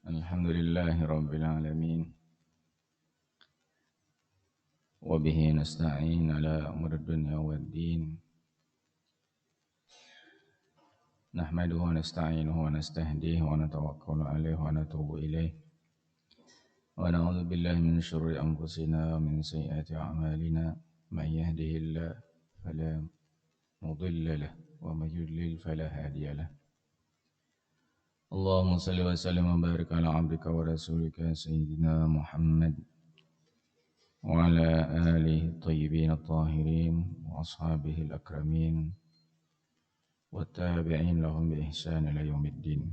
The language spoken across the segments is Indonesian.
Alhamdulillahi Rabbil Alamin. Wabihi nasta'in ala umur dunya waddin. Nahmaduhu wa nasta'inuhu wa nastahdihi wa natawakkalu alaihi wa natubu ilaih. Wa na'udzu billahi min syururi anfusina wa min sayyiati a'malina. Man yahdihillahu fala mudilla lahu wa man yudlil fala hadiya lahu. Allahumma salli wa sallim wa barik ala 'abdika wa rasulika sayyidina Muhammad wa ala alihi at-tayyibin at-tahirin wa ashabihi al-akramin wa tabi'in lahum bi ihsan ila yaumiddin.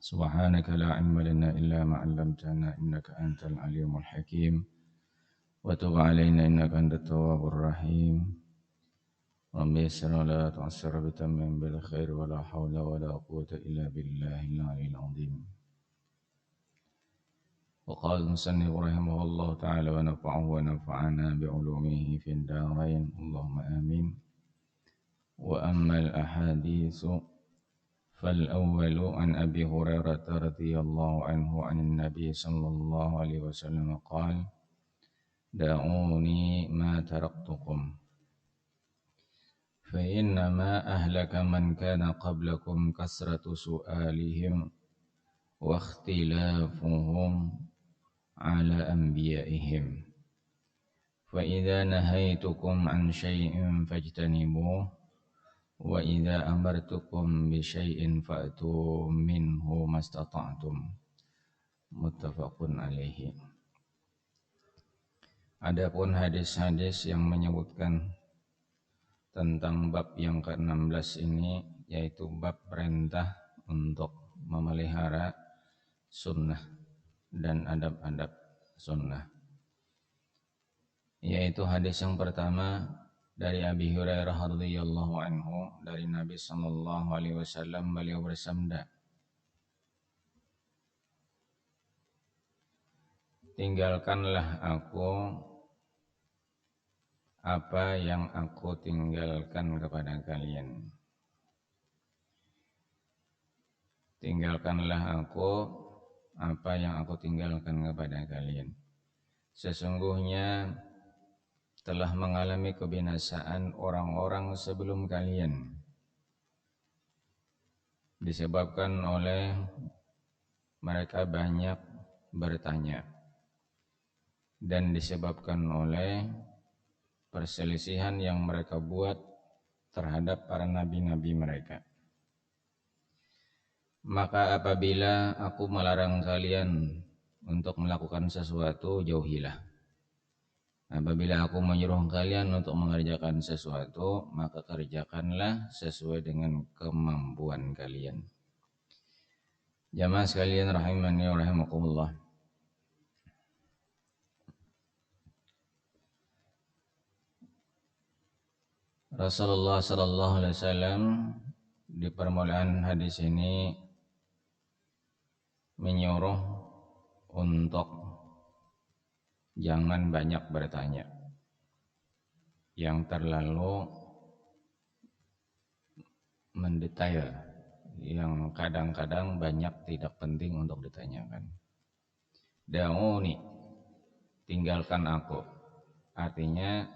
Subhanaka la ilma lana illa ma 'allamtana innaka antal alimul hakim wa tub 'alaina innaka antat tawwabur rahim. Rabbi yassir wa la tu'assir bi tammin bil khair wa la hawla wa la quwwata illa billahil 'aliyyil 'azim. وقال المصنف رحمه الله تعالى ونفعه ونفعنا بعلومه في الدارين اللهم آمين. وأما الأحاديث فالأول عن أبي هريرة رضي الله عنه عن النبي صلى الله عليه وسلم قال دعوني ما تركتكم فإنما أهلك من كان قبلكم كثرة سؤالهم واختلافهم على أنبيائهم فإذا نهيتكم عن شيء فاجتنبوه وإذا أمرتكم بشيء فأتوا منه ما استطعتم متفق عليه. Adapun hadis-hadis yang menyebutkan tentang bab yang ke-16 ini, yaitu bab perintah untuk memelihara sunnah dan adab-adab sunnah. Yaitu hadis yang pertama dari Abi Hurairah radhiyallahu anhu dari Nabi sallallahu alaihi wasallam, beliau bersabda, tinggalkanlah aku apa yang aku tinggalkan kepada kalian. Tinggalkanlah aku apa yang aku tinggalkan kepada kalian. Sesungguhnya telah mengalami kebinasaan orang-orang sebelum kalian disebabkan oleh mereka banyak bertanya dan disebabkan oleh perselisihan yang mereka buat terhadap para nabi-nabi mereka. Maka apabila aku melarang kalian untuk melakukan sesuatu, jauhilah. Apabila aku menyuruh kalian untuk mengerjakan sesuatu, maka kerjakanlah sesuai dengan kemampuan kalian. Jamaah sekalian rahimani wa rahimakumullah. Rasulullah sallallahu alaihi wasallam di permulaan hadis ini menyuruh untuk jangan banyak bertanya yang terlalu mendetail, yang kadang-kadang banyak tidak penting untuk ditanyakan. Da'uni, tinggalkan aku, artinya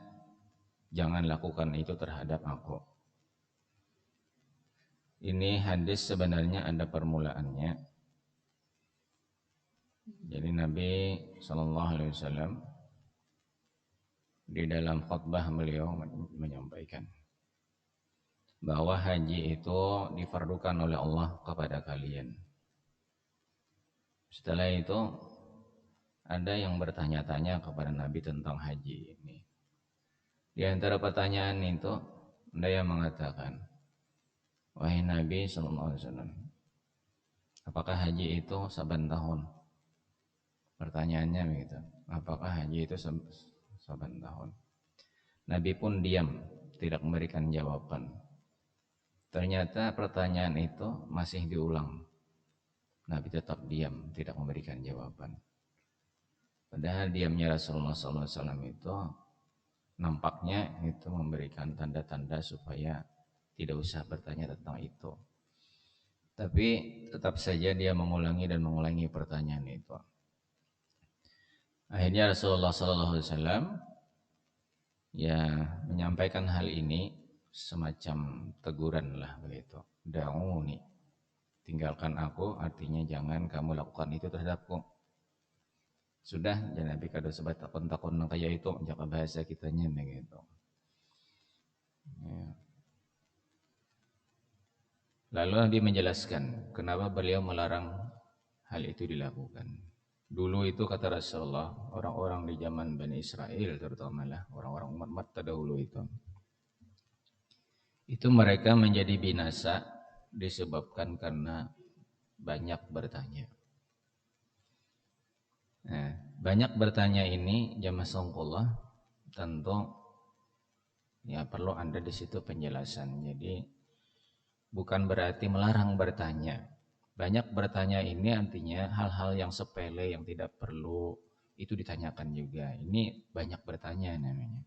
jangan lakukan itu terhadap aku. Ini hadis sebenarnya ada permulaannya. Jadi Nabi SAW di dalam khutbah beliau menyampaikan bahwa haji itu difardukan oleh Allah kepada kalian. Setelah itu ada yang bertanya-tanya kepada Nabi tentang haji ini. Di antara pertanyaan itu ada yang mengatakan, wahai Nabi SAW, apakah haji itu saban tahun? Pertanyaannya begitu, apakah haji itu saban tahun? Nabi pun diam, tidak memberikan jawaban. Ternyata pertanyaan itu masih diulang. Nabi tetap diam, tidak memberikan jawaban. Padahal diamnya Rasulullah SAW itu nampaknya itu memberikan tanda-tanda supaya tidak usah bertanya tentang itu. Tapi tetap saja dia mengulangi dan mengulangi pertanyaan itu. Akhirnya Rasulullah SAW ya menyampaikan hal ini semacam teguran lah begitu. Da'uni, tinggalkan aku, artinya jangan kamu lakukan itu terhadapku. Sudah, jangan nabi kada sebat takon-takon nang kaya itu, jaga bahasa kitanya begitu. Ya. Lalu Nabi menjelaskan kenapa beliau melarang hal itu dilakukan. Dulu itu kata Rasulullah, orang-orang di zaman Bani Israel terutama lah orang-orang umat terdahulu itu mereka menjadi binasa disebabkan karena banyak bertanya. Nah, banyak bertanya ini jamaah songkullah tentu ya perlu ada di situ penjelasan. Jadi bukan berarti melarang bertanya. Banyak bertanya ini artinya hal-hal yang sepele yang tidak perlu itu ditanyakan juga. Ini banyak bertanya namanya.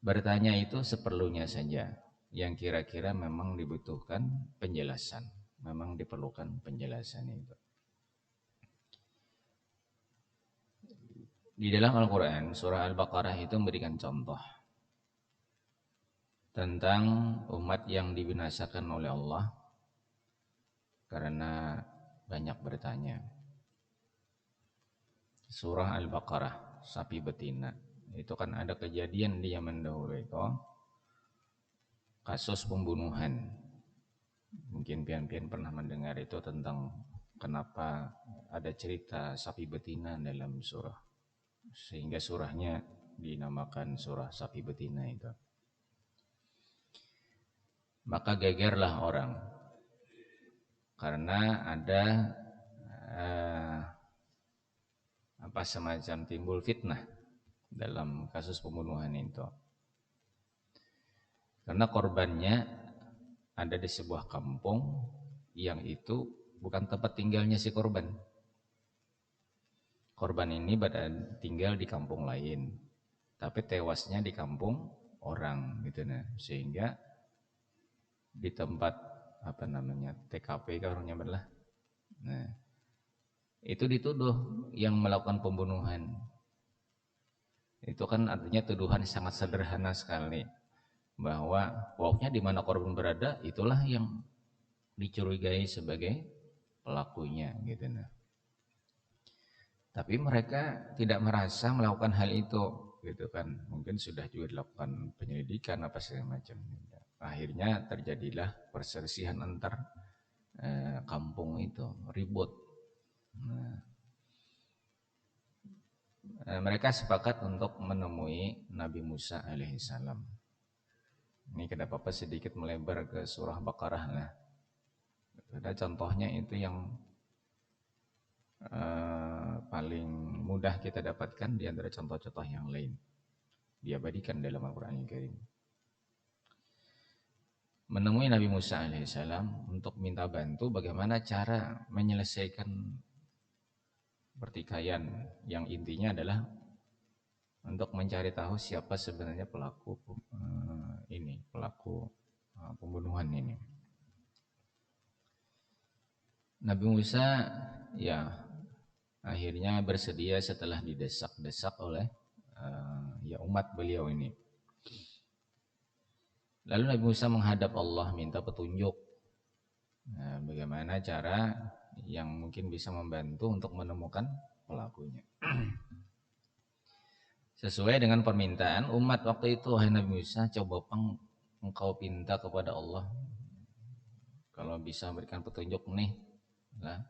Bertanya itu seperlunya saja. Yang kira-kira memang dibutuhkan penjelasan. Memang diperlukan penjelasan itu. Di dalam Al-Quran, surah Al-Baqarah itu memberikan contoh tentang umat yang dibinasakan oleh Allah karena banyak bertanya. Surah Al-Baqarah, sapi betina. Itu kan ada kejadian di zaman dahulu itu, kasus pembunuhan. Mungkin pian-pian pernah mendengar itu tentang kenapa ada cerita sapi betina dalam surah. Sehingga surahnya dinamakan surah sapi betina itu. Maka gegerlah orang karena ada semacam timbul fitnah dalam kasus pembunuhan itu. Karena korbannya ada di sebuah kampung yang itu bukan tempat tinggalnya si korban. Korban ini tinggal di kampung lain, tapi tewasnya di kampung orang gitu nah. Sehingga di tempat TKP kan orangnya belah. Nah, itu dituduh yang melakukan pembunuhan. Itu kan artinya tuduhan sangat sederhana sekali bahwa pokoknya di mana korban berada itulah yang dicurigai sebagai pelakunya gitu nah. Tapi mereka tidak merasa melakukan hal itu gitu kan. Mungkin sudah juga dilakukan penyelidikan apa segala macam. Akhirnya terjadilah perselisihan antar kampung itu, ribut. Mereka sepakat untuk menemui Nabi Musa alaihissalam. Ini kenapa sedikit melebar ke surah Baqarah lah. Ada contohnya itu yang paling mudah kita dapatkan di antara contoh-contoh yang lain. Diabadikan dalam Al-Quran Al-Karim. Menemui Nabi Musa alaihissalam untuk minta bantu bagaimana cara menyelesaikan pertikaian yang intinya adalah untuk mencari tahu siapa sebenarnya pelaku pembunuhan ini. Nabi Musa ya akhirnya bersedia setelah didesak-desak oleh umat beliau ini. Lalu Nabi Musa menghadap Allah minta petunjuk. Nah, bagaimana cara yang mungkin bisa membantu untuk menemukan pelakunya. Sesuai dengan permintaan umat waktu itu, wahai Nabi Musa, coba engkau pinta kepada Allah kalau bisa memberikan petunjuk nih lah.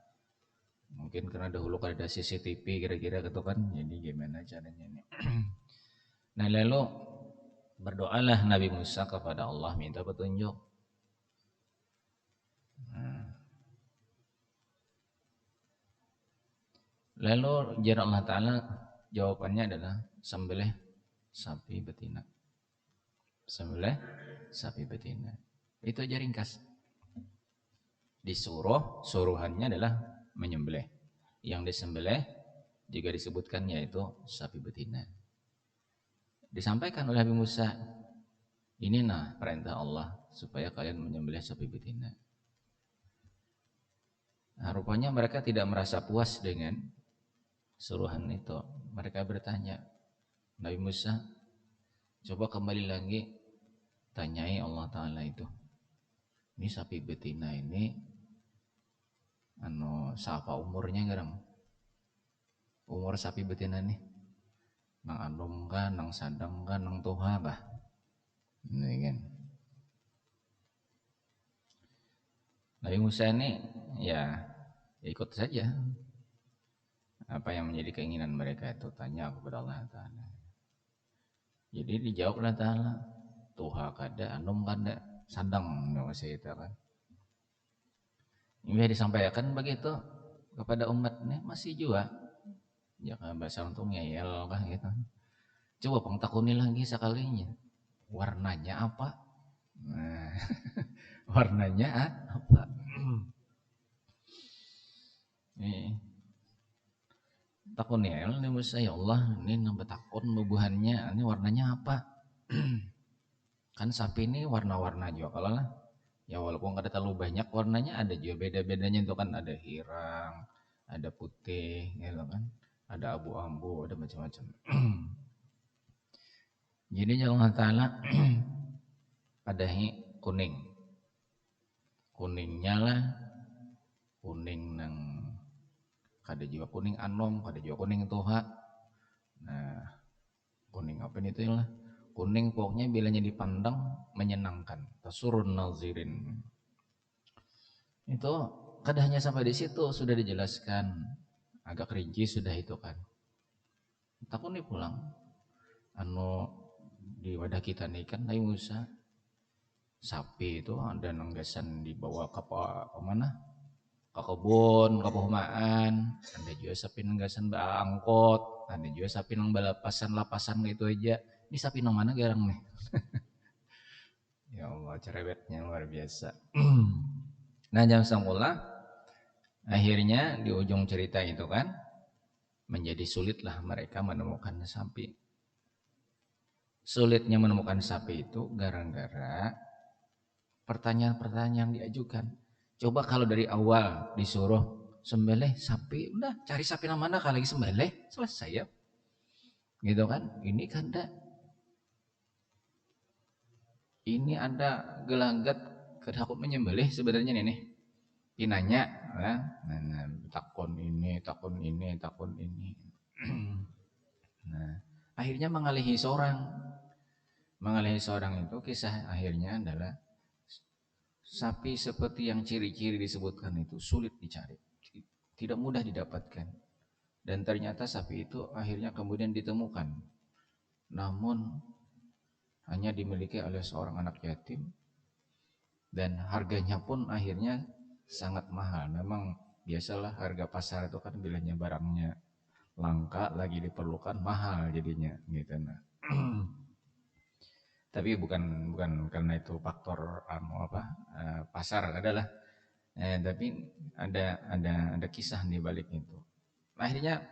Mungkin karena dahulu kan ada CCTV kira-kira gitu kan, jadi gimana caranya ini. Nah lalu berdoalah Nabi Musa kepada Allah minta petunjuk. Lalu jar Allah Ta'ala jawabannya adalah sembelih sapi betina. Sembelih sapi betina. Itu aja ringkas. Suruhannya adalah menyembelih. Yang disembelih juga disebutkan yaitu sapi betina. Disampaikan oleh Nabi Musa, ini perintah Allah supaya kalian menyembelih sapi betina. rupanya mereka tidak merasa puas dengan suruhan itu. Mereka bertanya, Nabi Musa, coba kembali lagi tanyai Allah Ta'ala itu, ini sapi betina ini siapa umurnya garang? Umur sapi betina nih nang andung kah, nang sadang kah, nang tuha kah? Ini kan Nabi Musa ini ya ikut saja apa yang menjadi keinginan mereka itu, tanya kepada Allah Ta'ala. Jadi dijawab Allah Ta'ala, tuha kada, andung kada, sadang masih itu kan. Ini disampaikan begitu kepada umatnya masih juga ya bahasa untuk ngeyel kah gitu. Coba pengtakuni lagi sekalinya, warnanya apa? Nah, warnanya apa? Nih, takun ya Musa, ya Allah, ini nambah takun nubuhannya, ini warnanya apa? Kan sapi ini warna-warna juga kalau lah. Ya walaupun kada terlalu banyak warnanya, ada juga beda-bedanya itu kan, ada hirang, ada putih, gitu kan, ada abu-abu, ada macam-macam. Jadi Allah Ta'ala ada kuning, kuningnya lah, kuning nang kada juga kuning anom, kada juga kuning toha. Nah, kuning apa itu lah? Kuning pokoknya bilanya dipandang menyenangkan. Tasurun nazirin. Itu kada hanya sampai di situ, sudah dijelaskan agak rinci sudah itu kan. Takun nih pulang. Di wadah kita nih kan Nabi Musa, sapi itu ada nanggasan dibawa ke mana? Ke kebun, ke perumahan. Ada juga sapi nanggasan angkot, ada juga sapi nang balapasan-lapasan gitu aja. Ini sapi nang mana garang nih? Ya Allah, cerewetnya luar biasa. Nah, jam semula akhirnya di ujung cerita itu kan menjadi sulitlah mereka menemukan sapi. Sulitnya menemukan sapi itu gara-gara pertanyaan-pertanyaan yang diajukan. Coba kalau dari awal disuruh sembelih sapi, udah cari sapi yang mana kalau lagi sembelih, selesai ya. Gitu kan? Ini kan ini ada gelagat kedakut menyembelih sebenarnya nih. Inanya, nah, takun ini, takun ini, takun ini. Nah, akhirnya mengalihi seorang itu, kisah akhirnya adalah sapi seperti yang ciri-ciri disebutkan itu sulit dicari, tidak mudah didapatkan. Dan ternyata sapi itu akhirnya kemudian ditemukan, namun hanya dimiliki oleh seorang anak yatim, dan harganya pun akhirnya sangat mahal. Memang biasalah harga pasar itu kan bilangnya barangnya langka lagi diperlukan mahal jadinya gitu. Nah. Tapi bukan karena itu faktor pasar adalah tapi ada kisah di balik itu. Akhirnya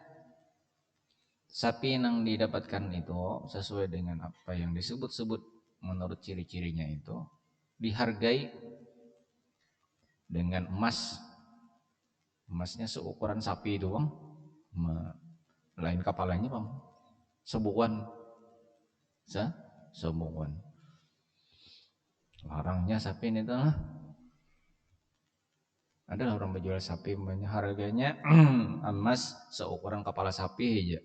sapi yang didapatkan itu sesuai dengan apa yang disebut-sebut menurut ciri-cirinya itu dihargai dengan emasnya seukuran sapi itu bang, lain kepalanya bang, sebuan sebuan. Larangnya sapi ini tuh adalah orang menjual sapi harganya emas seukuran kepala sapi aja.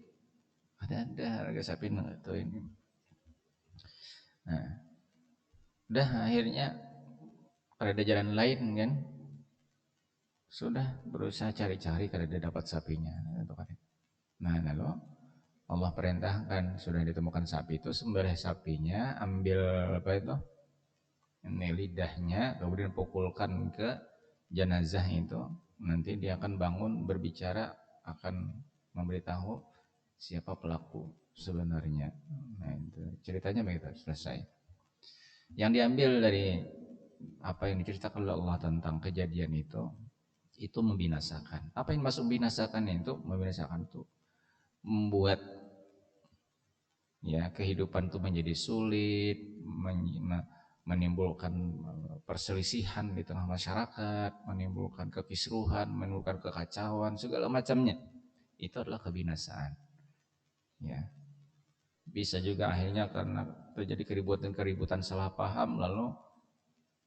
Ada harga sapi itu ini. Nah, udah akhirnya ada jalan lain kan, sudah berusaha cari-cari kada dapat sapinya. Nah lalu Allah perintahkan, sudah ditemukan sapi itu, sembelih sapinya, ambil apa itu ini lidahnya, kemudian pukulkan ke jenazah itu, nanti dia akan bangun berbicara, akan memberitahu siapa pelaku sebenarnya. Nah itu ceritanya begitu, selesai. Yang diambil dari apa yang diceritakan oleh Allah tentang kejadian itu membinasakan. Apa yang masuk membinasakan itu? Membinasakan itu membuat ya kehidupan itu menjadi sulit, menimbulkan perselisihan di tengah masyarakat, menimbulkan kekisruhan, menimbulkan kekacauan, segala macamnya. Itu adalah kebinasaan. Ya. Bisa juga akhirnya karena terjadi keributan salah paham lalu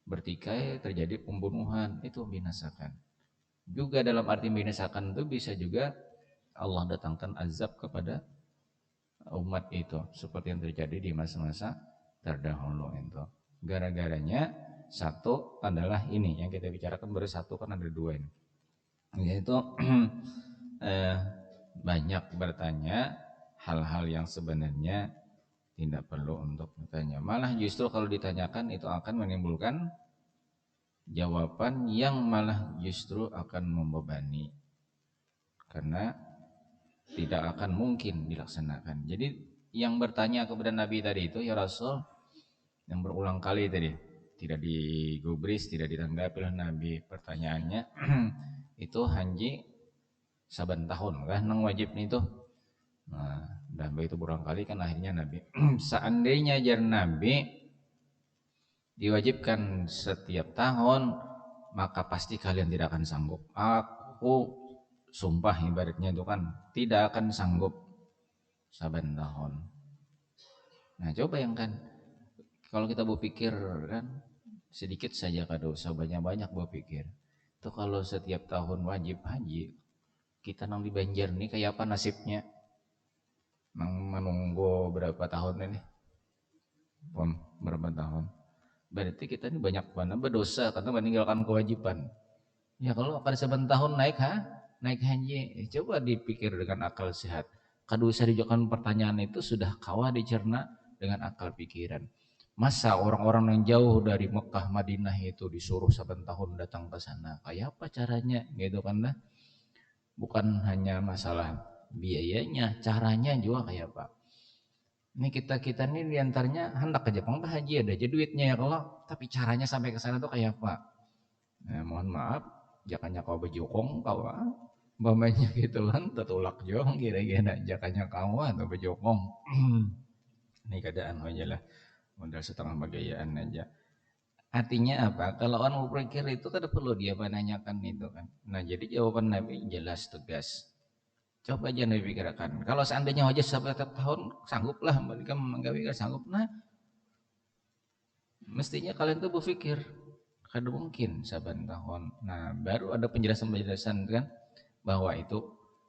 bertikai terjadi pembunuhan, itu membinasakan. Juga dalam arti membinasakan itu bisa juga Allah datangkan azab kepada umat itu seperti yang terjadi di masa-masa terdahulu itu. Gara-garanya satu adalah ini yang kita bicarakan, baru satu kan ada dua ini. Yaitu banyak bertanya hal-hal yang sebenarnya tidak perlu untuk bertanya. Malah justru kalau ditanyakan itu akan menimbulkan jawaban yang malah justru akan membebani. Karena tidak akan mungkin dilaksanakan. Jadi yang bertanya kepada Nabi tadi itu, ya Rasul, yang berulang kali tadi, tidak digubris, tidak ditanggapi oleh Nabi pertanyaannya, itu haji saban tahun kan nang wajib nih tuh. Nah, dan begitu berulang kali kan akhirnya Nabi, seandainya jar Nabi diwajibkan setiap tahun, maka pasti kalian tidak akan sanggup. Aku sumpah ibaratnya itu kan tidak akan sanggup saban tahun. Nah coba bayangkan kalau kita berpikir kan sedikit saja kada usah banyak-banyak berpikir. Itu kalau setiap tahun wajib haji, kita nang di Banjar nih kayak apa nasibnya? Nang menunggu berapa tahun ini? Berapa tahun? Berarti kita ini banyak banget berdosa karena meninggalkan kewajiban. Ya kalau pada saban tahun naik haji, coba dipikir dengan akal sehat. Kada usah diajukan pertanyaan itu sudah kawah dicerna dengan akal pikiran. Masa orang-orang yang jauh dari Mekah Madinah itu disuruh saban tahun datang ke sana, kayak apa caranya gitu kan lah. Bukan hanya masalah biayanya, caranya juga kayak apa. Ini kita ini diantaranya hendak ke Jepang haji ada aja duitnya ya kalau, tapi caranya sampai ke sana tuh kayak apa? Nah, mohon maaf, jakanya kau bejokong kau umpamanya gitu kan, tetulak jong kira-kira jakanya kau atau bejokong. Ini keadaan aja lah, modal setengah bagayaan aja. Artinya apa? Kalau orang berpikir itu kan perlu dia menanyakan itu kan. Nah jadi jawaban Nabi jelas tegas. Coba aja Nabi pikirkan. Kalau seandainya wajib setiap tahun, sangguplah mereka menggawi sanggup. Nah, mestinya kalian tuh berpikir, kada mungkin saban tahun. Nah, baru ada penjelasan-penjelasan kan bahwa itu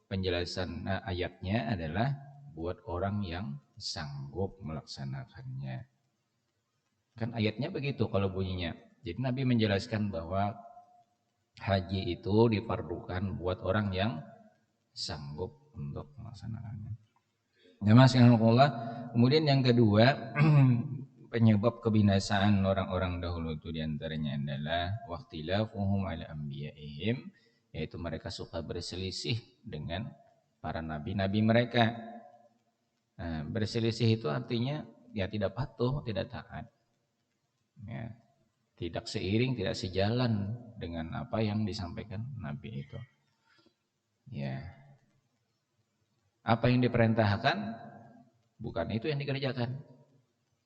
penjelasan ayatnya adalah buat orang yang sanggup melaksanakannya. Kan ayatnya begitu kalau bunyinya. Jadi Nabi menjelaskan bahwa haji itu difardukan buat orang yang sanggup untuk melaksanakannya. Ya Mas, kemudian yang kedua penyebab kebinasaan orang-orang dahulu itu diantaranya adalah waqtilafuhum ala anbiya'ihim, yaitu mereka suka berselisih dengan para nabi-nabi mereka. Nah, berselisih itu artinya ya tidak patuh, tidak taat, ya, tidak seiring, tidak sejalan dengan apa yang disampaikan nabi itu. Ya, apa yang diperintahkan bukan itu yang dikerjakan,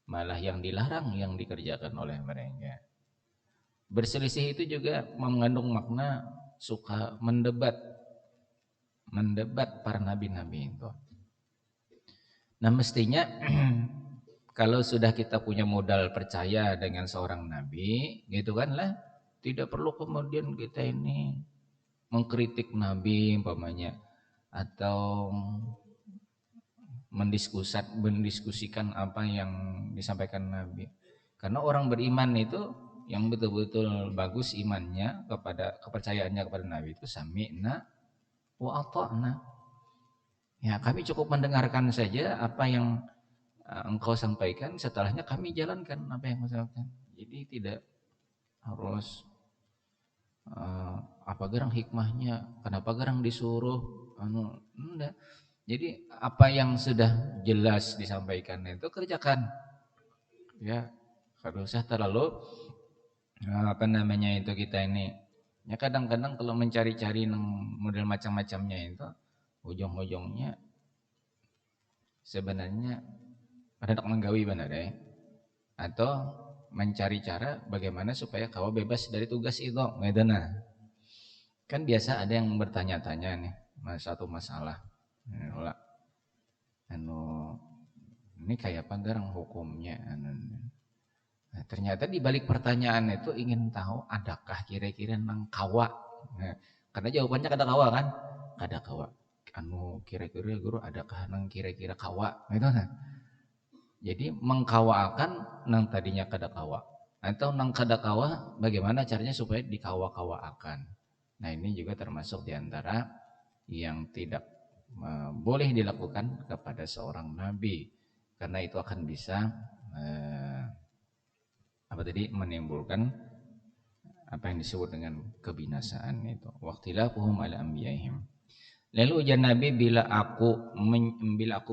malah yang dilarang yang dikerjakan oleh mereka. Berselisih itu juga mengandung makna suka mendebat para nabi-nabi itu. Nah mestinya kalau sudah kita punya modal percaya dengan seorang nabi, gitu kan lah, tidak perlu kemudian kita ini mengkritik nabi umpamanya atau mendiskusikan apa yang disampaikan nabi. Karena orang beriman itu yang betul-betul bagus imannya kepada kepercayaannya kepada nabi itu sami'na wa ata'na. Ya, kami cukup mendengarkan saja apa yang engkau sampaikan, setelahnya kami jalankan apa yang engkau sampaikan. Jadi tidak harus apa gerang hikmahnya, kenapa gerang disuruh enggak. Jadi apa yang sudah jelas disampaikan itu kerjakan. Ya, kalau usah terlalu apa namanya itu kita ini. Ya kadang-kadang kalau mencari-cari model macam-macamnya itu ujung-ujungnya sebenarnya ada nak menggawi benar ya. Atau mencari cara bagaimana supaya kau bebas dari tugas itu, gitu nah. Kan biasa ada yang bertanya-tanya nih, satu masalah. Ini kayak apa garang hukumnya? Nah, ternyata di balik pertanyaan itu ingin tahu adakah kira-kira nang kawa. Nah, karena jawabannya kada kawa kan? Kada kawa. Kira-kira guru adakah nang kira-kira kawa? Gitu nah. Jadi mengkawaakan nang tadinya kada kawa. Atau nang kada kawa bagaimana caranya supaya dikawa-kawaakan. Nah, ini juga termasuk diantara yang tidak boleh dilakukan kepada seorang nabi, karena itu akan bisa menimbulkan apa yang disebut dengan kebinasaan itu. Waqtilafuhum ala anbiya'ihim. Lalu ujar Nabi, bila aku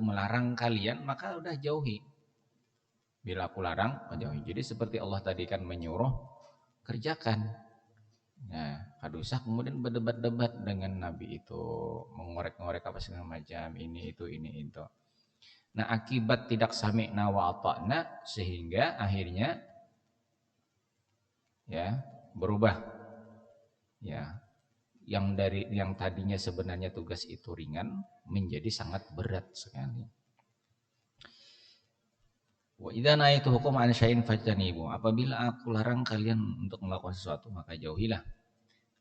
melarang kalian maka udah jauhi. Bila aku larang, jauhi. Jadi seperti Allah tadi kan menyuruh, kerjakan. Nah, kadusah kemudian berdebat-debat dengan Nabi itu, mengorek-ngorek apa segala macam, ini itu. Nah, akibat tidak sami'na wa ata'na sehingga akhirnya ya berubah. Ya, yang tadinya sebenarnya tugas itu ringan menjadi sangat berat sekali. Wa idza naitukum an syai'in fajtanibu. Apabila aku larang kalian untuk melakukan sesuatu maka jauhilah.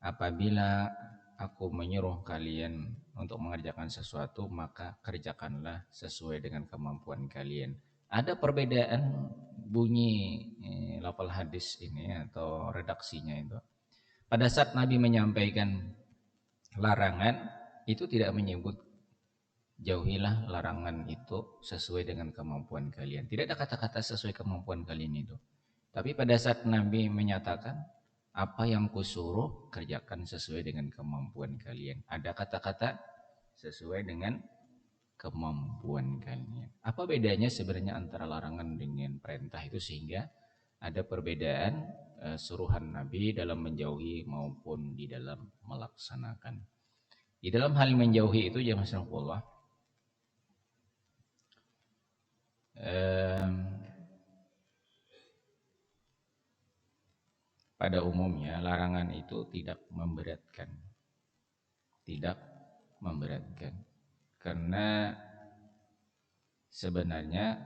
Apabila aku menyuruh kalian untuk mengerjakan sesuatu maka kerjakanlah sesuai dengan kemampuan kalian. Ada perbedaan bunyi lafal hadis ini atau redaksinya itu. Pada saat Nabi menyampaikan larangan itu tidak menyebut jauhilah larangan itu sesuai dengan kemampuan kalian. Tidak ada kata-kata sesuai kemampuan kalian itu. Tapi pada saat Nabi menyatakan apa yang kusuruh kerjakan sesuai dengan kemampuan kalian. Ada kata-kata sesuai dengan kemampuan kalian. Apa bedanya sebenarnya antara larangan dengan perintah itu sehingga ada perbedaan suruhan Nabi dalam menjauhi maupun di dalam melaksanakan. Di dalam hal menjauhi itu ya Masya pada umumnya larangan itu tidak memberatkan. Tidak memberatkan. Karena sebenarnya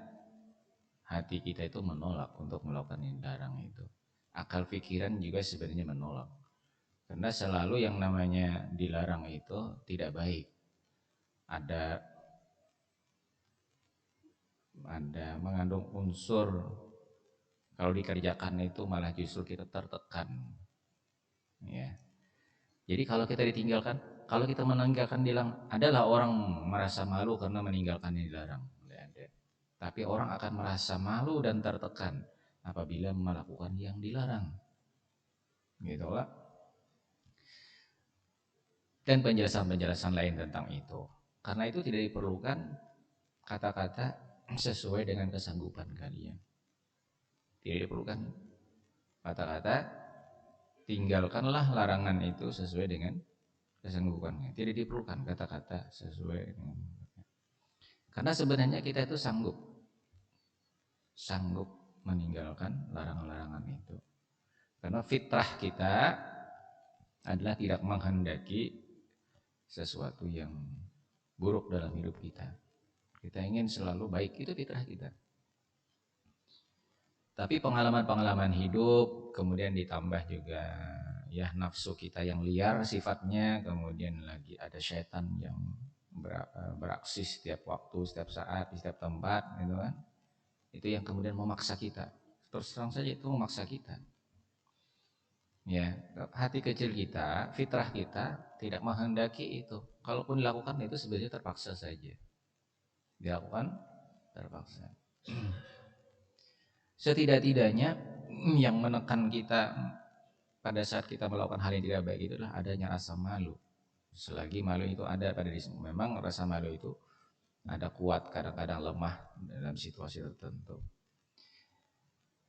hati kita itu menolak untuk melakukan yang dilarang itu. Akal pikiran juga sebenarnya menolak. Karena selalu yang namanya dilarang itu tidak baik. Ada mengandung unsur kalau dikerjakan itu malah justru kita tertekan. Ya. Jadi kalau kita ditinggalkan, kalau kita meninggalkan dilarang, adalah orang merasa malu karena meninggalkan yang dilarang. Tapi orang akan merasa malu dan tertekan apabila melakukan yang dilarang. Gitu lah. Dan penjelasan-penjelasan lain tentang itu. Karena itu tidak diperlukan kata-kata sesuai dengan kesanggupan kalian. Tidak diperlukan kata-kata tinggalkanlah larangan itu sesuai dengan kesanggupannya. Tidak diperlukan kata-kata sesuai dengan. Karena sebenarnya kita itu sanggup meninggalkan larangan-larangan itu. Karena fitrah kita adalah tidak menghendaki sesuatu yang buruk dalam hidup kita. Kita ingin selalu baik, itu fitrah kita. Tapi pengalaman-pengalaman hidup, kemudian ditambah juga ya nafsu kita yang liar sifatnya, kemudian lagi ada setan yang beraksi setiap waktu, setiap saat, di setiap tempat, gitu kan. Itu yang kemudian memaksa kita. Terus terang saja itu memaksa kita. Ya, hati kecil kita, fitrah kita tidak menghendaki itu. Kalaupun dilakukan itu sebenarnya terpaksa saja. Dilakukan terpaksa. Setidak-tidaknya yang menekan kita pada saat kita melakukan hal yang tidak baik itu adalah adanya rasa malu. Selagi malu itu ada pada diri, memang rasa malu itu ada kuat, kadang-kadang lemah dalam situasi tertentu.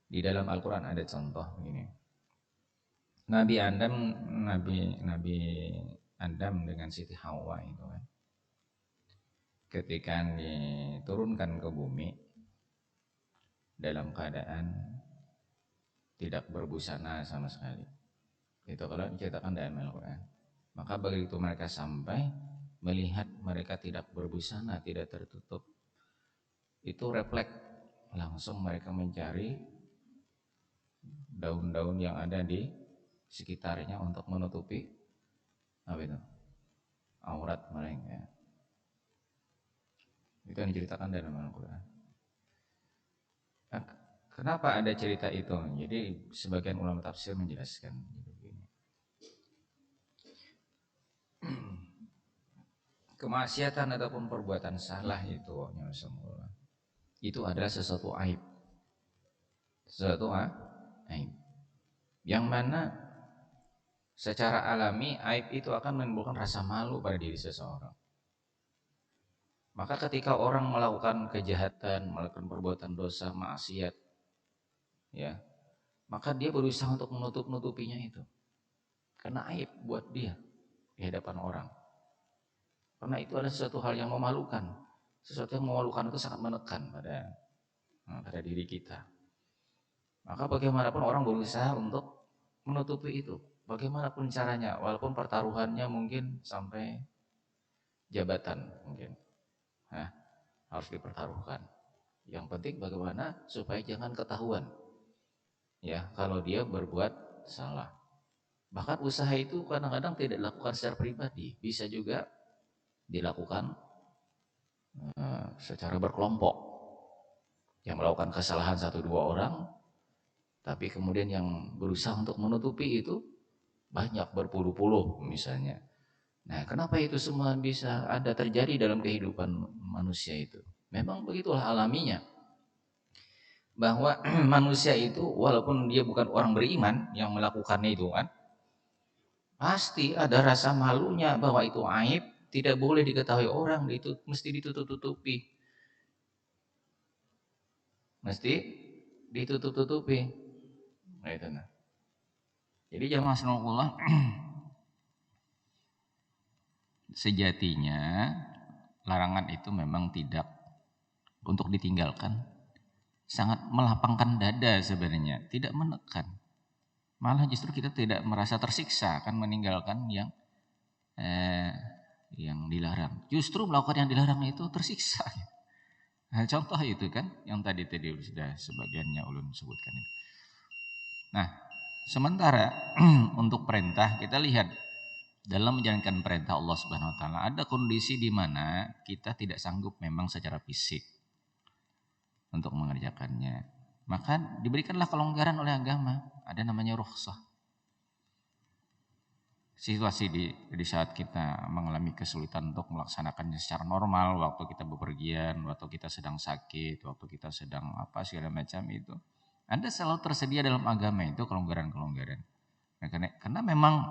Di dalam Al-Quran ada contoh ini. Nabi Adam dengan Siti Hawa itu kan, ketika diturunkan ke bumi dalam keadaan tidak berbusana sama sekali. Itu kalau diceritakan dalam Al-Quran. Maka begitu mereka sampai melihat mereka tidak berbusana, tidak tertutup, itu refleks langsung mereka mencari daun-daun yang ada di sekitarnya untuk menutupi apa itu? Aurat mereka. Itu yang diceritakan dalam Al-Quran. Nah, kenapa ada cerita itu? Jadi sebagian ulama tafsir menjelaskan begini. Kemaksiatan ataupun perbuatan salah itu adalah sesuatu aib. Sesuatu aib. Yang mana secara alami aib itu akan menimbulkan rasa malu pada diri seseorang. Maka ketika orang melakukan kejahatan, melakukan perbuatan dosa, maksiat, ya, maka dia berusaha untuk menutup-nutupinya itu. Karena aib buat dia di hadapan orang. Karena itu adalah sesuatu hal yang memalukan. Sesuatu yang memalukan itu sangat menekan pada diri kita. Maka bagaimanapun orang berusaha untuk menutupi itu. Bagaimanapun caranya, walaupun pertaruhannya mungkin sampai jabatan mungkin. Harus dipertaruhkan. Yang penting bagaimana supaya jangan ketahuan. Ya, kalau dia berbuat salah. Bahkan usaha itu kadang-kadang tidak dilakukan secara pribadi, bisa juga dilakukan secara berkelompok. Yang melakukan kesalahan 1-2 orang, tapi kemudian yang berusaha untuk menutupi itu banyak, berpuluh-puluh misalnya. Nah, kenapa itu semua bisa ada terjadi dalam kehidupan manusia itu? Memang begitulah alaminya. Bahwa manusia itu walaupun dia bukan orang beriman yang melakukannya itu kan, pasti ada rasa malunya bahwa itu aib, tidak boleh diketahui orang, itu mesti ditutup-tutupi. Mesti ditutup-tutupi. Nah, itu nah. Jadi jamaah sekalian, sejatinya larangan itu memang tidak untuk ditinggalkan, sangat melapangkan dada sebenarnya, tidak menekan. Malah justru kita tidak merasa tersiksa akan meninggalkan yang dilarang. Justru melakukan yang dilarang itu tersiksa. Nah, contoh itu kan yang tadi sudah sebagiannya ulun sebutkan itu. Nah, sementara untuk perintah kita lihat dalam menjalankan perintah Allah Subhanahu wa taala ada kondisi di mana kita tidak sanggup memang secara fisik untuk mengerjakannya. Maka diberikanlah kelonggaran oleh agama, ada namanya rukhsah. Situasi di saat kita mengalami kesulitan untuk melaksanakannya secara normal, waktu kita bepergian, waktu kita sedang sakit, waktu kita sedang apa segala macam itu, ada selalu tersedia dalam agama itu kelonggaran-kelonggaran. Nah, karena memang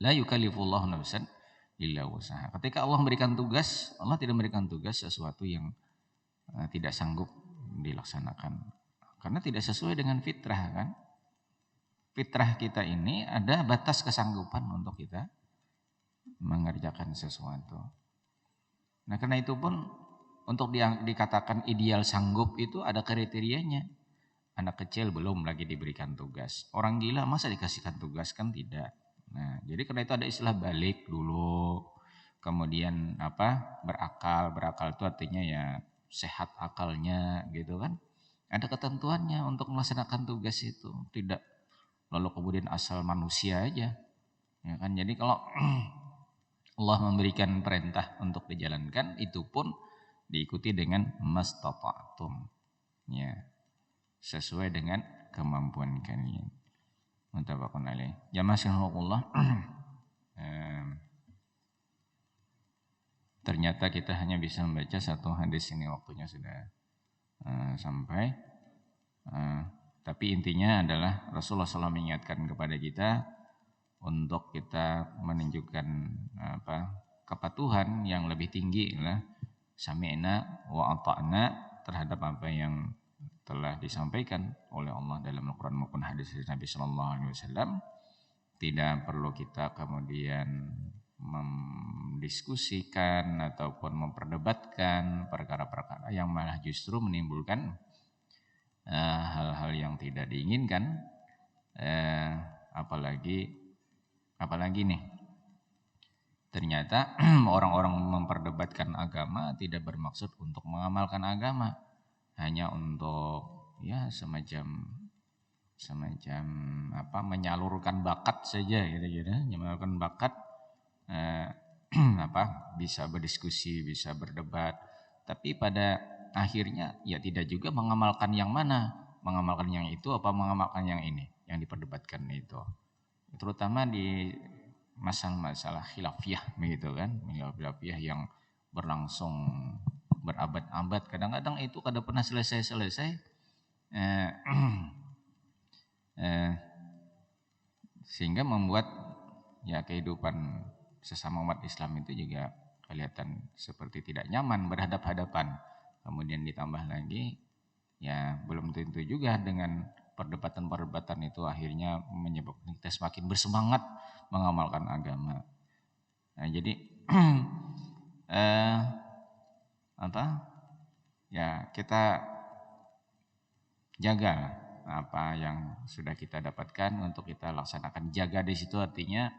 la yukallifullahu nafsan illa wus'aha. Ketika Allah memberikan tugas, Allah tidak memberikan tugas sesuatu yang tidak sanggup dilaksanakan. Karena tidak sesuai dengan fitrah kan. Fitrah kita ini ada batas kesanggupan untuk kita mengerjakan sesuatu. Nah, karena itu pun untuk dikatakan ideal sanggup itu ada kriterianya. Anak kecil belum lagi diberikan tugas. Orang gila masa dikasihkan tugas, kan tidak. Nah, jadi karena itu ada istilah balik dulu. Kemudian berakal. Berakal itu artinya ya sehat akalnya gitu kan. Ada ketentuannya untuk melaksanakan tugas itu. Tidak lalu kemudian asal manusia aja. Ya kan, jadi kalau Allah memberikan perintah untuk dijalankan, itu pun diikuti dengan mastata'tum. Ya. Sesuai dengan kemampuan kalian. Muttafaqun alaih. Jamaah sekalian, ternyata kita hanya bisa membaca satu hadis ini, waktunya sudah sampai. Tapi intinya adalah Rasulullah SAW mengingatkan kepada kita untuk kita menunjukkan kepatuhan yang lebih tinggi lah, sami'na wa ata'na terhadap apa yang telah disampaikan oleh Allah dalam Al-Quran maupun hadis Nabi Sallallahu Alaihi Wasallam. Tidak perlu kita kemudian mendiskusikan ataupun memperdebatkan perkara-perkara yang malah justru menimbulkan hal-hal yang tidak diinginkan, apalagi nih ternyata orang-orang memperdebatkan agama tidak bermaksud untuk mengamalkan agama, hanya untuk ya semacam menyalurkan bakat saja gitu, menyalurkan bakat, bisa berdiskusi, bisa berdebat, tapi pada akhirnya ya tidak juga mengamalkan yang mana, mengamalkan yang itu apa mengamalkan yang ini yang diperdebatkan itu, terutama di masalah khilafiyah begitu kan, khilafiyah yang berlangsung berabad-abad, kadang-kadang itu kada pernah selesai eh, sehingga membuat ya kehidupan sesama umat Islam itu juga kelihatan seperti tidak nyaman berhadap-hadapan. Kemudian ditambah lagi ya belum tentu juga dengan perdebatan-perdebatan itu akhirnya menyebabkan kita semakin bersemangat mengamalkan agama. Nah, jadi ya kita jaga apa yang sudah kita dapatkan untuk kita laksanakan. Jaga di situ artinya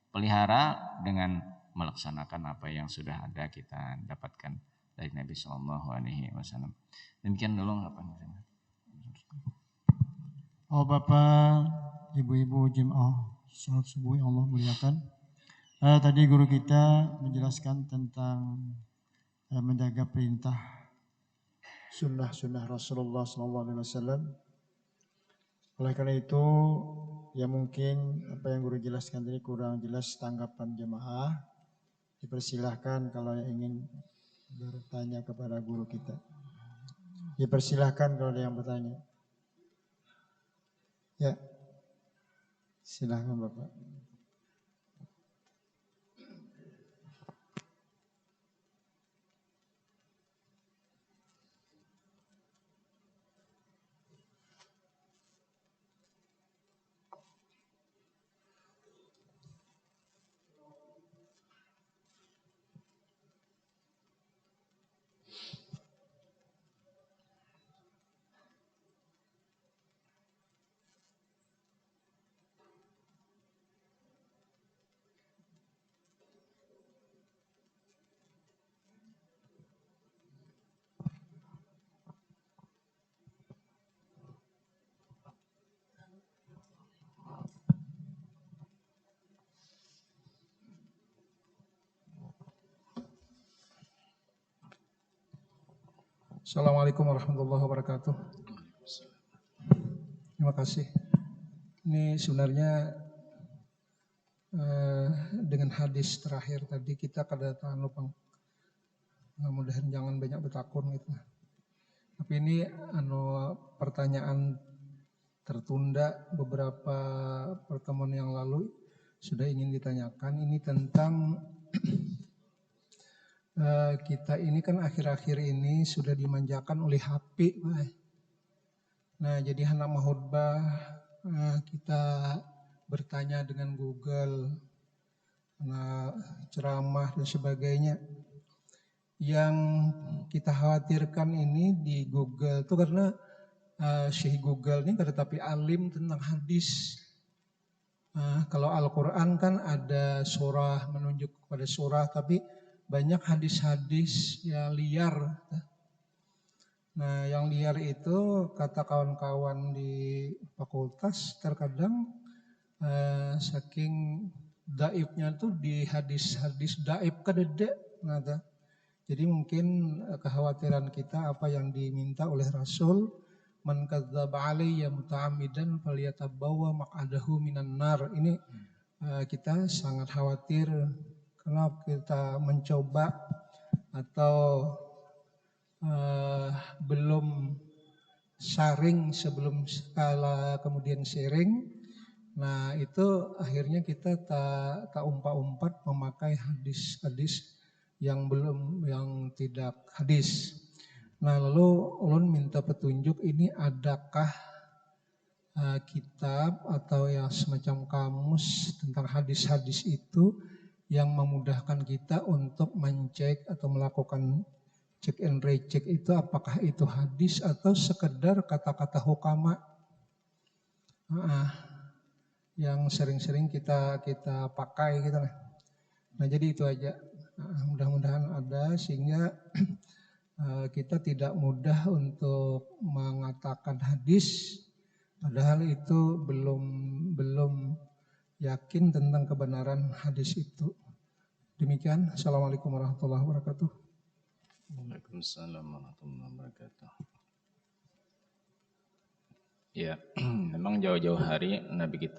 pelihara dengan melaksanakan apa yang sudah ada kita dapatkan dari Nabi Shallallahu Alaihi Wasallam. Demikian dulu Oh Bapak, Ibu-ibu jemaah salat subuh yang Allah muliakan. Tadi guru kita menjelaskan tentang menjaga perintah sunnah Rasulullah SAW. Oleh karena itu, ya mungkin apa yang guru jelaskan tadi kurang jelas tanggapan jemaah. Dipersilahkan kalau yang ingin bertanya kepada guru kita. Dipersilahkan kalau ada yang bertanya. Ya, silahkan Bapak. Assalamualaikum warahmatullahi wabarakatuh. Terima kasih. Ini sebenarnya dengan hadis terakhir tadi kita kedatangan lupa. Mudah-mudahan jangan banyak bertakun gitu. Tapi ini pertanyaan tertunda beberapa pertemuan yang lalu sudah ingin ditanyakan. Ini tentang kita ini kan akhir-akhir ini sudah dimanjakan oleh HP. Nah jadi hendak mahutbah kita bertanya dengan Google, ceramah dan sebagainya. Yang kita khawatirkan ini di Google itu karena Syekh Google ini tetapi alim tentang hadis. Kalau Al-Quran kan ada surah menunjuk kepada surah, tapi banyak hadis-hadis yang liar. Nah yang liar itu kata kawan-kawan di fakultas terkadang saking daifnya tuh di hadis-hadis daif kadede. Jadi mungkin kekhawatiran kita apa yang diminta oleh Rasul, man kadzdzaba alayya muta'ammidan falyatabawwa maq'adahu minan nar. Ini kita sangat khawatir karena kita mencoba atau belum sharing sebelum skala kemudian sharing. Nah itu akhirnya kita tak umpat-umpat memakai hadis-hadis yang tidak hadis. Nah lalu ulun minta petunjuk ini adakah kitab atau ya semacam kamus tentang hadis-hadis itu yang memudahkan kita untuk mencek atau melakukan Cek and recheck itu apakah itu hadis atau sekedar kata-kata hukama yang sering-sering kita pakai gitu lah. Nah jadi itu aja. Mudah-mudahan ada sehingga kita tidak mudah untuk mengatakan hadis padahal itu belum yakin tentang kebenaran hadis itu. Demikian. Assalamualaikum warahmatullahi wabarakatuh. Waalaikumsalam warahmatullahi wabarakatuh. Ya, memang jauh-jauh hari Nabi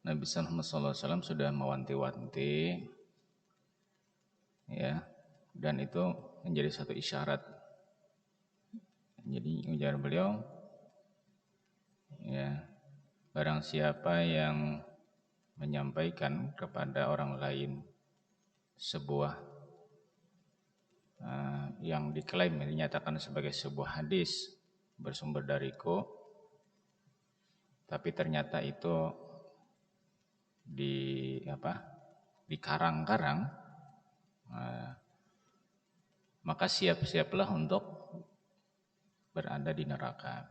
Muhammad SAW sudah mewanti-wanti, ya, dan itu menjadi satu isyarat. Jadi ujar beliau, ya, barang siapa yang menyampaikan kepada orang lain sebuah yang diklaim dinyatakan sebagai sebuah hadis bersumber dariku, tapi ternyata itu dikarang-karang, maka siap-siaplah untuk berada di neraka.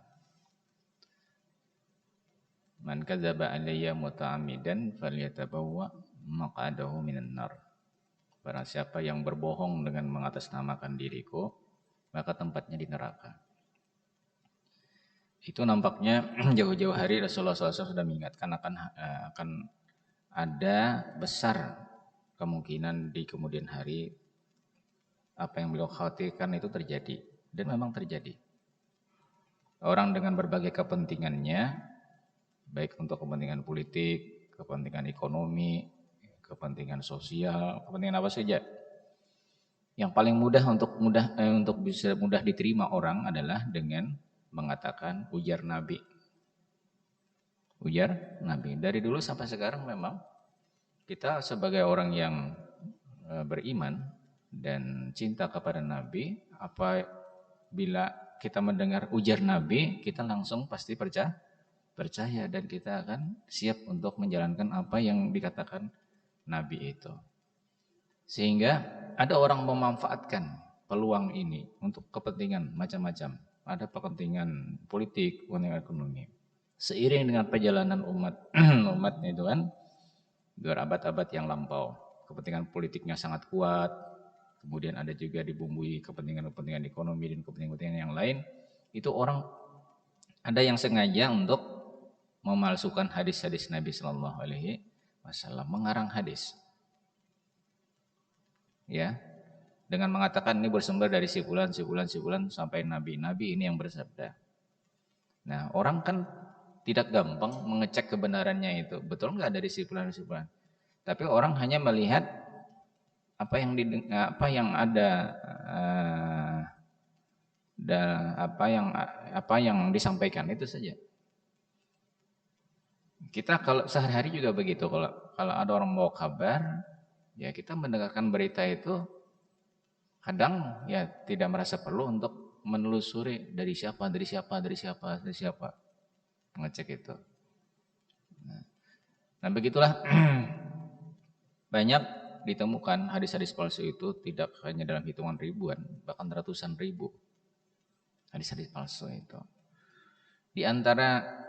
Man kadzaba alayya muta'ammidan falyatabawwa maq'adahu minan nar. Barang siapa yang berbohong dengan mengatasnamakan diriku, maka tempatnya di neraka. Itu nampaknya jauh-jauh hari Rasulullah SAW sudah mengingatkan akan ada besar kemungkinan di kemudian hari apa yang beliau khawatirkan itu terjadi, dan memang terjadi. Orang dengan berbagai kepentingannya, baik untuk kepentingan politik, kepentingan ekonomi, kepentingan sosial, kepentingan apa saja. Yang paling mudah untuk bisa mudah diterima orang adalah dengan mengatakan ujar Nabi. Ujar Nabi. Dari dulu sampai sekarang memang kita sebagai orang yang beriman dan cinta kepada Nabi, apabila kita mendengar ujar Nabi, kita langsung pasti percaya dan kita akan siap untuk menjalankan apa yang dikatakan Nabi itu. Sehingga ada orang memanfaatkan peluang ini untuk kepentingan macam-macam. Ada kepentingan politik, kepentingan ekonomi. Seiring dengan perjalanan umatnya itu kan berabad-abad yang lampau, kepentingan politiknya sangat kuat. Kemudian ada juga dibumbui kepentingan-kepentingan ekonomi dan kepentingan-kepentingan yang lain. Itu orang ada yang sengaja untuk memalsukan hadis-hadis Nabi Sallallahu Alaihi Wasallam, mengarang hadis, ya, dengan mengatakan ini bersumber dari si fulan sampai Nabi ini yang bersabda. Nah, orang kan tidak gampang mengecek kebenarannya itu, betul nggak dari si fulan. Tapi orang hanya melihat apa yang ada, apa yang disampaikan itu saja. Kita kalau sehari-hari juga begitu, kalau ada orang bawa kabar, ya kita mendengarkan berita itu kadang ya tidak merasa perlu untuk menelusuri dari siapa, mengecek itu. Nah begitulah banyak ditemukan hadis-hadis palsu itu, tidak hanya dalam hitungan ribuan, bahkan ratusan ribu hadis-hadis palsu itu. Di antara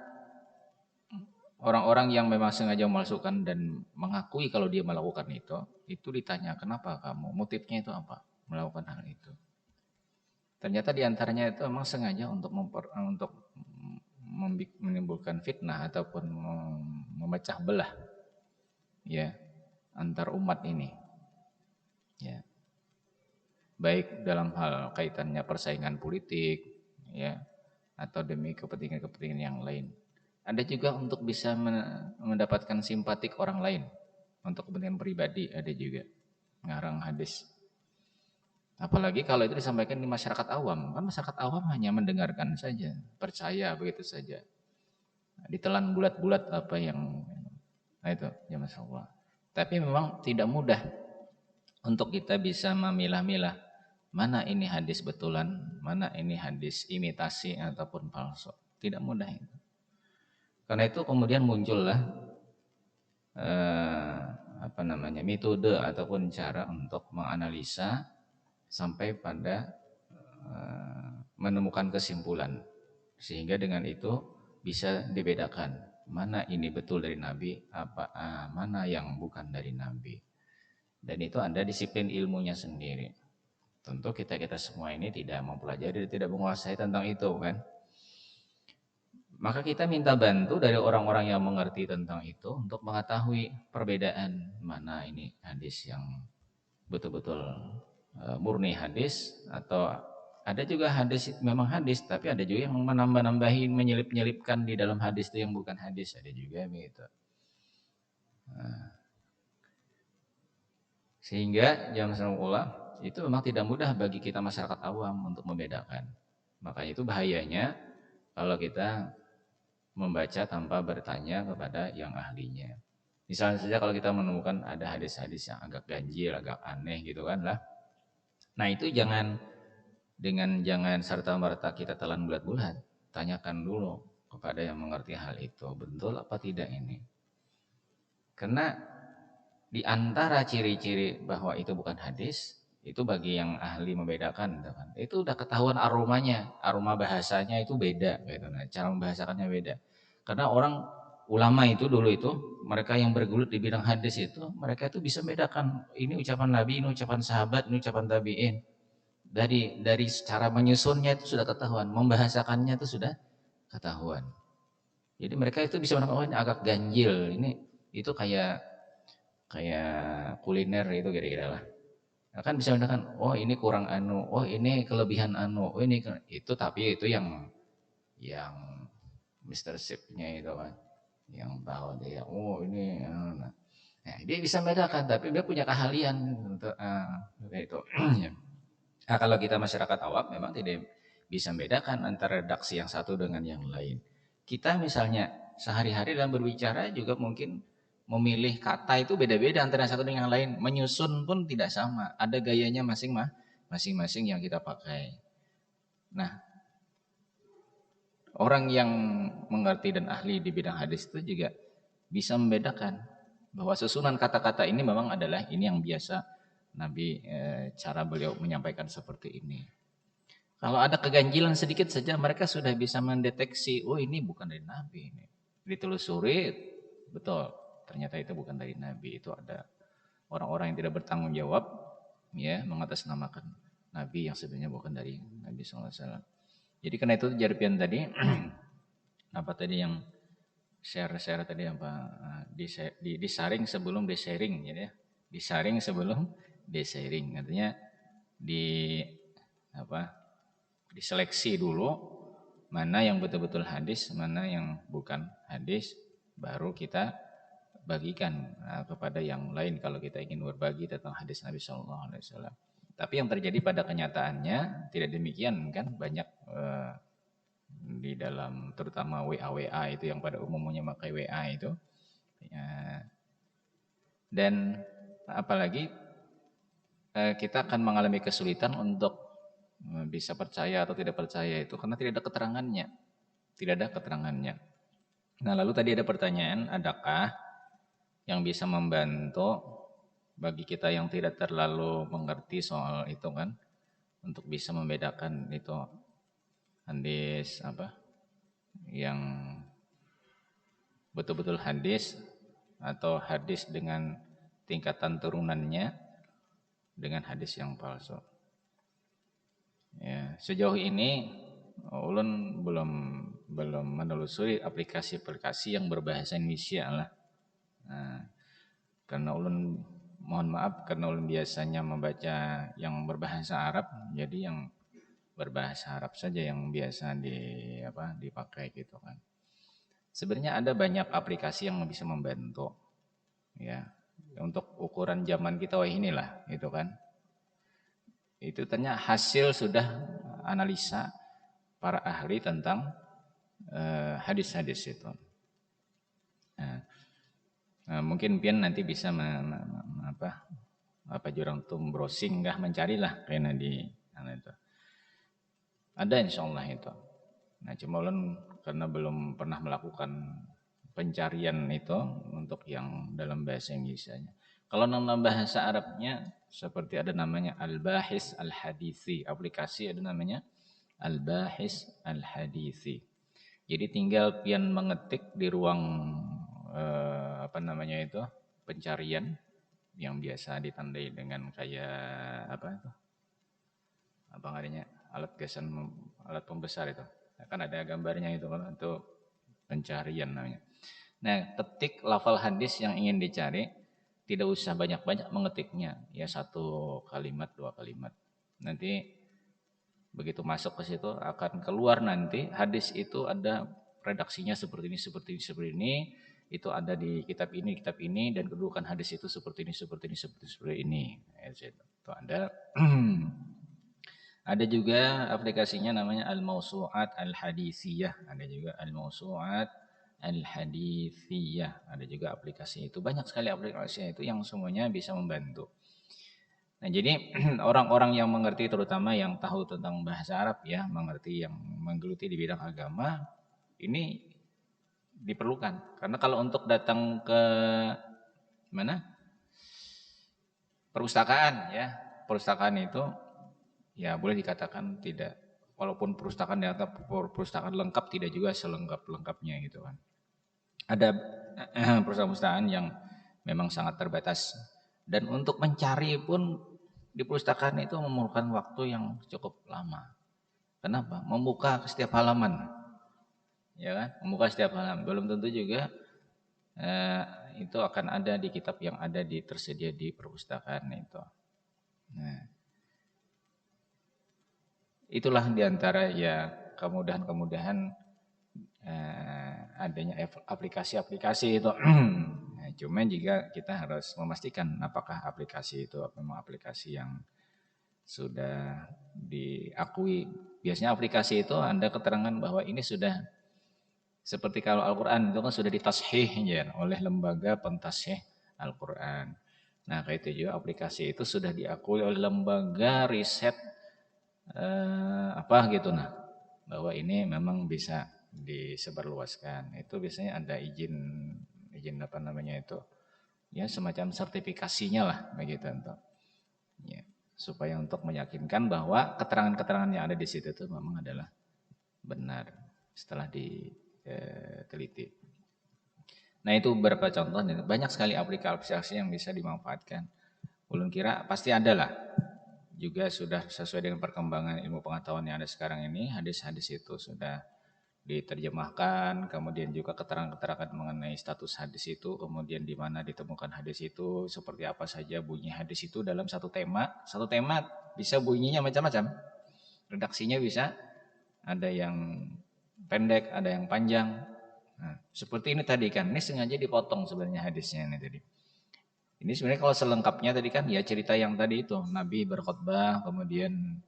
orang-orang yang memang sengaja memalsukan dan mengakui kalau dia melakukan itu ditanya, kenapa kamu, motifnya itu apa melakukan hal itu. Ternyata di antaranya itu memang sengaja untuk menimbulkan fitnah ataupun memecah belah, ya, antar umat ini, ya, baik dalam hal kaitannya persaingan politik, ya, atau demi kepentingan-kepentingan yang lain. Ada juga untuk bisa mendapatkan simpatik orang lain, untuk kepentingan pribadi ada juga ngarang hadis. Apalagi kalau itu disampaikan di masyarakat awam, kan masyarakat awam hanya mendengarkan saja, percaya begitu saja, ditelan bulat-bulat apa yang, nah itu ya masyaallah. Tapi memang tidak mudah untuk kita bisa memilah-milah mana ini hadis betulan, mana ini hadis imitasi ataupun palsu. Tidak mudah itu. Karena itu kemudian muncullah metode ataupun cara untuk menganalisa sampai pada menemukan kesimpulan, sehingga dengan itu bisa dibedakan mana ini betul dari Nabi, mana yang bukan dari Nabi. Dan itu ada disiplin ilmunya sendiri. Tentu kita semua ini tidak mempelajari, tidak menguasai tentang itu kan. Maka kita minta bantu dari orang-orang yang mengerti tentang itu untuk mengetahui perbedaan mana ini hadis yang betul-betul murni hadis, atau ada juga hadis memang hadis tapi ada juga yang menambah-nambahin, menyelip-nyelipkan di dalam hadis itu yang bukan hadis, ada juga begitu. Sehingga jamaah salawatullah itu memang tidak mudah bagi kita masyarakat awam untuk membedakan. Makanya itu bahayanya kalau kita membaca tanpa bertanya kepada yang ahlinya. Misalnya saja kalau kita menemukan ada hadis-hadis yang agak ganjil, agak aneh gitu kan lah. Nah itu jangan serta-merta kita telan bulat-bulat. Tanyakan dulu kepada yang mengerti hal itu, betul apa tidak ini. Karena di antara ciri-ciri bahwa itu bukan hadis, itu bagi yang ahli membedakan gitu kan. Itu udah ketahuan aromanya, aroma bahasanya itu beda gitu. Nah, cara membahasakannya beda. Karena orang ulama itu dulu itu, mereka yang bergelut di bidang hadis itu, mereka itu bisa membedakan ini ucapan Nabi, ini ucapan sahabat, ini ucapan tabi'in. Dari cara menyusunnya itu sudah ketahuan, membahasakannya itu sudah ketahuan. Jadi mereka itu bisa menemukan agak ganjil, ini itu kayak kuliner itu kira-kira lah. Nah, kan bisa mengatakan, oh ini kurang anu, oh ini kelebihan anu, oh ini itu, tapi itu yang Mr. Chef-nya itu kan, yang tahu dia, oh ini, nah, dia bisa membedakan, tapi dia punya keahlian untuk itu. Nah, kalau kita masyarakat awam memang tidak bisa membedakan antara redaksi yang satu dengan yang lain. Kita misalnya sehari-hari dalam berbicara juga mungkin memilih kata itu beda-beda antara satu dengan yang lain. Menyusun pun tidak sama. Ada gayanya masing-masing yang kita pakai. Nah, orang yang mengerti dan ahli di bidang hadis itu juga bisa membedakan bahwa susunan kata-kata ini memang adalah ini yang biasa Nabi, cara beliau menyampaikan seperti ini. Kalau ada keganjilan sedikit saja mereka sudah bisa mendeteksi, oh ini bukan dari Nabi ini. Ditelusuri, betul, ternyata itu bukan dari Nabi. Itu ada orang-orang yang tidak bertanggung jawab, ya, mengatasnamakan Nabi yang sebenarnya bukan dari Nabi SAW. Jadi karena itu Jarpian tadi, apa tadi yang share tadi apa, disaring sebelum di-sharing, ya, disaring sebelum di-sharing, artinya diseleksi dulu mana yang betul-betul hadis, mana yang bukan hadis, baru kita bagikan kepada yang lain kalau kita ingin berbagi tentang hadis Nabi SAW. Tapi yang terjadi pada kenyataannya tidak demikian kan, banyak di dalam terutama WA itu yang pada umumnya memakai WA itu, ya. Dan apalagi kita akan mengalami kesulitan untuk bisa percaya atau tidak percaya itu karena tidak ada keterangannya. Nah, lalu tadi ada pertanyaan, adakah yang bisa membantu bagi kita yang tidak terlalu mengerti soal itu kan, untuk bisa membedakan itu hadis apa yang betul-betul hadis atau hadis dengan tingkatan turunannya dengan hadis yang palsu. Ya, sejauh ini ulun belum menelusuri aplikasi-aplikasi yang berbahasa Indonesia lah. Nah, karena ulun mohon maaf karena ulun biasanya membaca yang berbahasa Arab, jadi yang berbahasa Arab saja yang biasa dipakai gitu kan. Sebenarnya ada banyak aplikasi yang bisa membantu, ya, untuk ukuran zaman kita, wah inilah gitu kan. Itu ternyata hasil sudah analisa para ahli tentang hadis-hadis itu. Mungkin Pian nanti bisa jurang tum browsing mencarilah karena di itu. Ada insyaallah itu. Nah, cuma ulun karena belum pernah melakukan pencarian itu untuk yang dalam bahasa Inggrisnya. Kalau nama bahasa Arabnya seperti ada namanya Al-Bahis Al-Hadisi, aplikasi ada namanya Al-Bahis Al-Hadisi. Jadi tinggal pian mengetik di ruang apa namanya itu pencarian yang biasa ditandai dengan kayak apa itu? Apa namanya? Alat gasan alat pembesar itu. Nah, kan ada gambarnya itu kan untuk pencarian namanya. Nah, ketik lafal hadis yang ingin dicari, tidak usah banyak-banyak mengetiknya, ya satu kalimat, dua kalimat. Nanti begitu masuk ke situ akan keluar nanti hadis itu ada redaksinya seperti ini, seperti ini, seperti ini. Itu ada di kitab ini, dan kedudukan hadis itu seperti ini, seperti ini, seperti ini. Itu ada. Ada juga aplikasinya namanya Al-Mausu'at Al-Hadithiyah. Ada juga Al-Mausu'at Al-Hadithiyah. Ada juga aplikasi itu. Banyak sekali aplikasi itu yang semuanya bisa membantu. Nah, jadi orang-orang yang mengerti, terutama yang tahu tentang bahasa Arab ya, mengerti, yang menggeluti di bidang agama, ini diperlukan. Karena kalau untuk datang ke mana? Perpustakaan ya. Perpustakaan itu ya boleh dikatakan tidak, walaupun perpustakaan dianggap perpustakaan lengkap, tidak juga selengkap-lengkapnya gitu kan. Ada perpustakaan yang memang sangat terbatas, dan untuk mencari pun di perpustakaan itu memerlukan waktu yang cukup lama. Kenapa? Membuka setiap halaman, ya kan? Membuka setiap halaman belum tentu juga itu akan ada di kitab yang ada tersedia di perpustakaan itu. Nah, itulah diantara ya kemudahan-kemudahan adanya aplikasi-aplikasi itu. Nah, cuman juga kita harus memastikan apakah aplikasi itu memang aplikasi yang sudah diakui. Biasanya aplikasi itu ada keterangan bahwa ini sudah, seperti kalau Al-Quran itu kan sudah ditashih ya, oleh lembaga pentashih Al-Quran. Nah, kayak itu juga aplikasi itu sudah diakui oleh lembaga riset apa gitu, nah bahwa ini memang bisa disebarluaskan. Itu biasanya ada izin apa namanya itu, ya semacam sertifikasinya lah begitu untuk ya, supaya untuk meyakinkan bahwa keterangan-keterangan yang ada di situ itu memang adalah benar setelah diteliti. Nah, itu beberapa contoh, banyak sekali aplikasi yang bisa dimanfaatkan. Ulun kira pasti ada lah. Juga sudah sesuai dengan perkembangan ilmu pengetahuan yang ada sekarang ini, hadis-hadis itu sudah diterjemahkan, kemudian juga keterangan-keterangan mengenai status hadis itu, kemudian di mana ditemukan hadis itu, seperti apa saja bunyi hadis itu dalam satu tema. Satu tema bisa bunyinya macam-macam. Redaksinya bisa ada yang pendek, ada yang panjang. Nah, seperti ini tadi kan, ini sengaja dipotong sebenarnya hadisnya ini tadi. Ini sebenarnya kalau selengkapnya tadi kan ya cerita yang tadi itu, Nabi berkhutbah, kemudian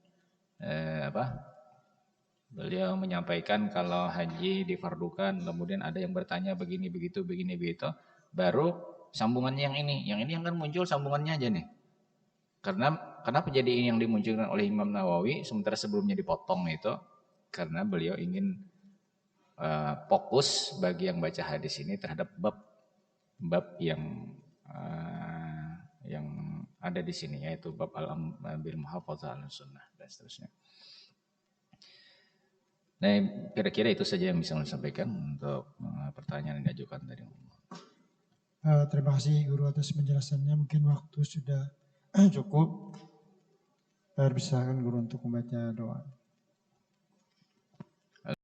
beliau menyampaikan kalau haji difardukan, kemudian ada yang bertanya begini begitu, baru sambungannya yang ini yang kan muncul sambungannya aja nih. Kenapa jadi ini yang dimunculkan oleh Imam Nawawi sementara sebelumnya dipotong itu? Karena beliau ingin fokus bagi yang baca hadis ini terhadap bab yang ada di sini, yaitu bab al-amr bil muhafazah al-sunnah dan seterusnya. Nah, kira-kira itu saja yang bisa saya sampaikan untuk pertanyaan yang diajukan tadi. Terima kasih Guru atas penjelasannya. Mungkin waktu sudah cukup. Persilakan Guru untuk membaca doa.